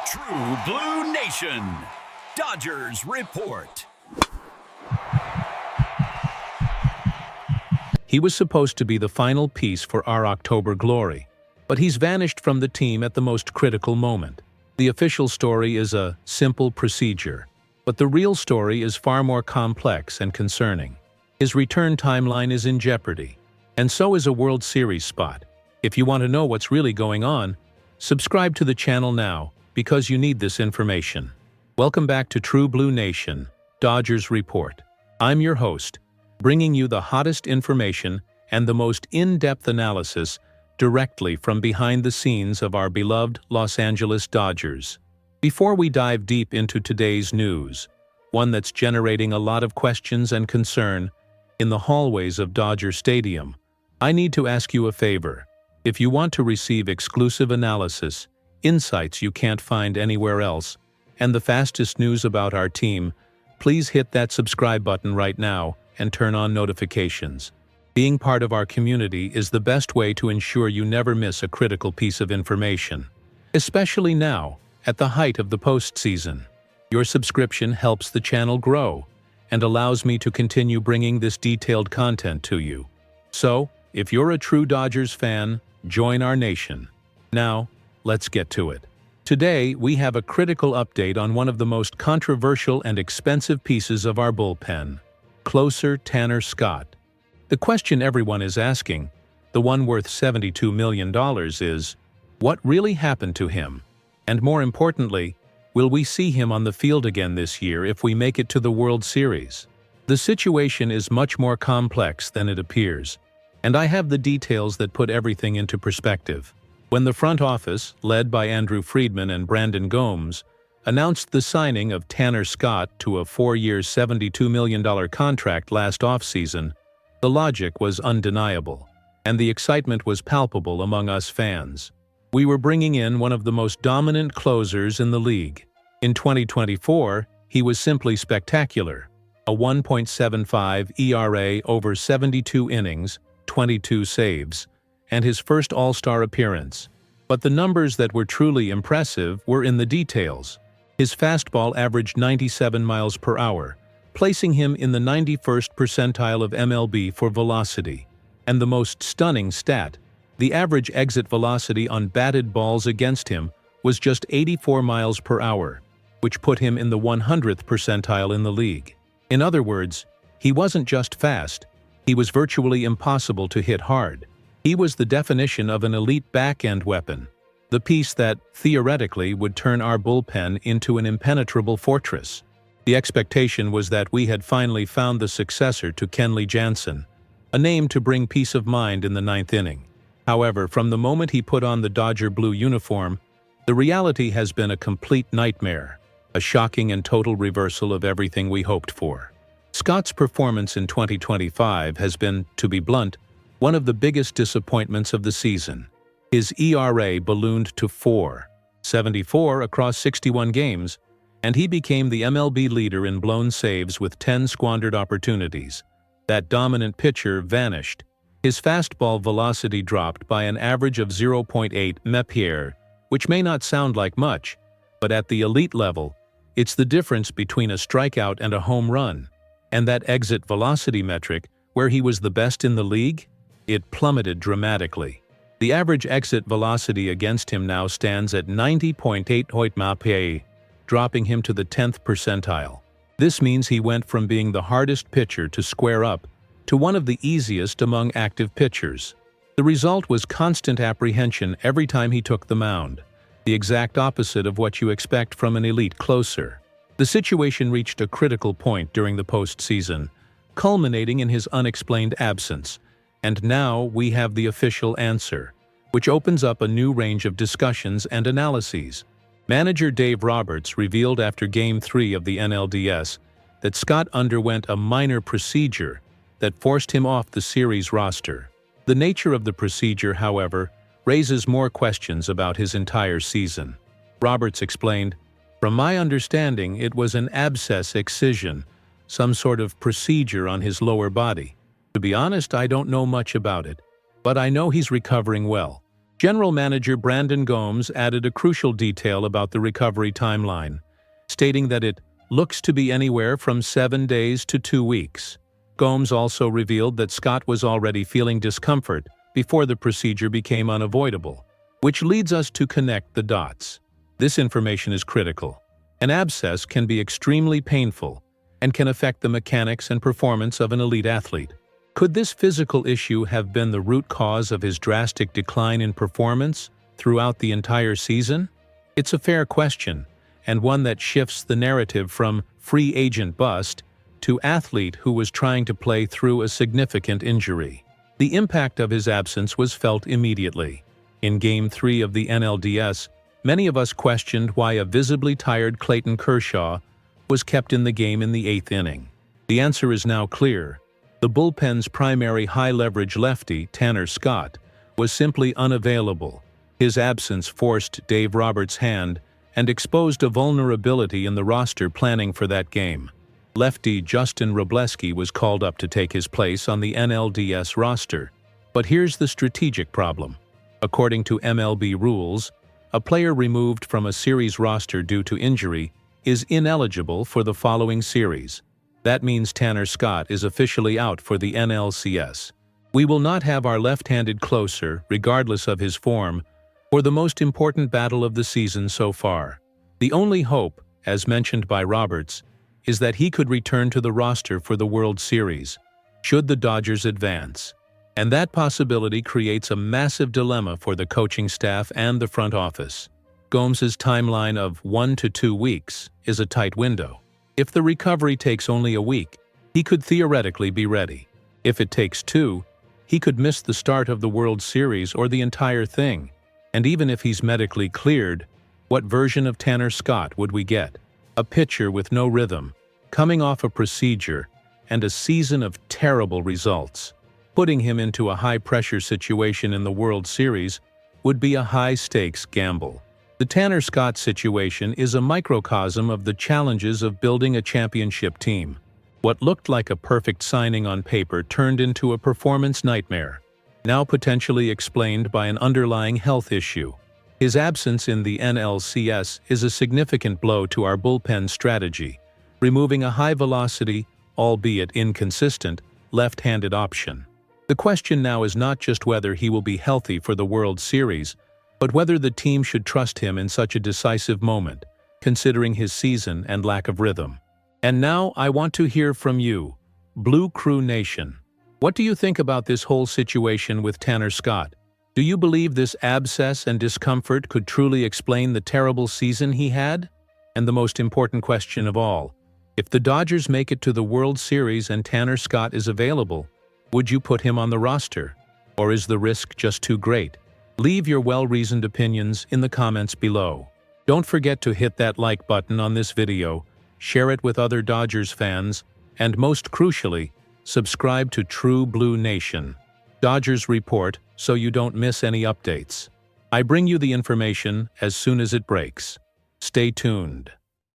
True Blue Nation, Dodgers Report. He was supposed to be the final piece for our October glory, but he's vanished from the team at the most critical moment. The official story is a simple procedure, but the real story is far more complex and concerning. His return timeline is in jeopardy, and so is a World Series spot. If you want to know what's really going on, subscribe to the channel now, because you need this information. Welcome back to True Blue Nation, Dodgers Report. I'm your host, bringing you the hottest information and the most in-depth analysis directly from behind the scenes of our beloved Los Angeles Dodgers. Before we dive deep into today's news, one that's generating a lot of questions and concern in the hallways of Dodger Stadium, I need to ask you a favor. If you want to receive exclusive analysis, insights you can't find anywhere else, and the fastest news about our team, please hit that subscribe button right now and turn on notifications. Being part of our community is the best way to ensure you never miss a critical piece of information, especially now, at the height of the postseason. Your subscription helps the channel grow and allows me to continue bringing this detailed content to you. So, if you're a true Dodgers fan, join our nation. Now, let's get to it. Today, we have a critical update on one of the most controversial and expensive pieces of our bullpen, closer Tanner Scott. The question everyone is asking, the one worth $72 million, is, what really happened to him? And more importantly, will we see him on the field again this year if we make it to the World Series? The situation is much more complex than it appears, and I have the details that put everything into perspective. When the front office, led by Andrew Friedman and Brandon Gomes, announced the signing of Tanner Scott to a 4-year $72 million contract last offseason, the logic was undeniable, and the excitement was palpable among us fans. We were bringing in one of the most dominant closers in the league. In 2024, he was simply spectacular. A 1.75 ERA over 72 innings, 22 saves, and his first All-Star appearance. But the numbers that were truly impressive were in the details. His fastball averaged 97 miles per hour, placing him in the 91st percentile of MLB for velocity. And the most stunning stat, the average exit velocity on batted balls against him was just 84 miles per hour, which put him in the 100th percentile in the league. In other words, he wasn't just fast, he was virtually impossible to hit hard. He was the definition of an elite back-end weapon, the piece that, theoretically, would turn our bullpen into an impenetrable fortress. The expectation was that we had finally found the successor to Kenley Jansen, a name to bring peace of mind in the 9th inning. However, from the moment he put on the Dodger blue uniform, the reality has been a complete nightmare, a shocking and total reversal of everything we hoped for. Scott's performance in 2025 has been, to be blunt, one of the biggest disappointments of the season. His ERA ballooned to 4.74 across 61 games, and he became the MLB leader in blown saves with 10 squandered opportunities. That dominant pitcher vanished. His fastball velocity dropped by an average of 0.8 mph, which may not sound like much, but at the elite level, it's the difference between a strikeout and a home run. And that exit velocity metric, where he was the best in the league, it plummeted dramatically. The average exit velocity against him now stands at 90.8 mph, dropping him to the 10th percentile. This means he went from being the hardest pitcher to square up to one of the easiest among active pitchers. The result was constant apprehension every time he took the mound, the exact opposite of what you expect from an elite closer. The situation reached a critical point during the postseason, culminating in his unexplained absence. And now we have the official answer, which opens up a new range of discussions and analyses. Manager Dave Roberts revealed after Game 3 of the NLDS that Scott underwent a minor procedure that forced him off the series roster. The nature of the procedure, however, raises more questions about his entire season. Roberts explained, "From my understanding, it was an abscess excision, some sort of procedure on his lower body. To be honest, I don't know much about it, but I know he's recovering well. General Manager Brandon Gomes added a crucial detail about the recovery timeline, stating that it looks to be anywhere from 7 days to 2 weeks. Gomes also revealed that Scott was already feeling discomfort before the procedure became unavoidable, which leads us to connect the dots. This information is critical. An abscess can be extremely painful and can affect the mechanics and performance of an elite athlete. Could this physical issue have been the root cause of his drastic decline in performance throughout the entire season? It's a fair question, and one that shifts the narrative from free agent bust to athlete who was trying to play through a significant injury. The impact of his absence was felt immediately. In Game 3 of the NLDS, many of us questioned why a visibly tired Clayton Kershaw was kept in the game in the 8th inning. The answer is now clear. The bullpen's primary high-leverage lefty, Tanner Scott, was simply unavailable. His absence forced Dave Roberts' hand and exposed a vulnerability in the roster planning for that game. Lefty Justin Wrobleski was called up to take his place on the NLDS roster. But here's the strategic problem. According to MLB rules, a player removed from a series roster due to injury is ineligible for the following series. That means Tanner Scott is officially out for the NLCS. We will not have our left-handed closer, regardless of his form, for the most important battle of the season so far. The only hope, as mentioned by Roberts, is that he could return to the roster for the World Series, should the Dodgers advance. And that possibility creates a massive dilemma for the coaching staff and the front office. Gomes's timeline of 1 to 2 weeks is a tight window. If the recovery takes only a week, he could theoretically be ready. If it takes 2, he could miss the start of the World Series or the entire thing. And even if he's medically cleared, what version of Tanner Scott would we get? A pitcher with no rhythm, coming off a procedure, and a season of terrible results. Putting him into a high-pressure situation in the World Series would be a high-stakes gamble. The Tanner Scott situation is a microcosm of the challenges of building a championship team. What looked like a perfect signing on paper turned into a performance nightmare, now potentially explained by an underlying health issue. His absence in the NLCS is a significant blow to our bullpen strategy, removing a high-velocity, albeit inconsistent, left-handed option. The question now is not just whether he will be healthy for the World Series, but whether the team should trust him in such a decisive moment, considering his season and lack of rhythm. And now I want to hear from you, Blue Crew Nation. What do you think about this whole situation with Tanner Scott? Do you believe this abscess and discomfort could truly explain the terrible season he had? And the most important question of all, if the Dodgers make it to the World Series and Tanner Scott is available, would you put him on the roster? Or is the risk just too great? Leave your well-reasoned opinions in the comments below. Don't forget to hit that like button on this video, share it with other Dodgers fans, and most crucially, subscribe to True Blue Nation. Dodgers Report, so you don't miss any updates. I bring you the information as soon as it breaks. Stay tuned.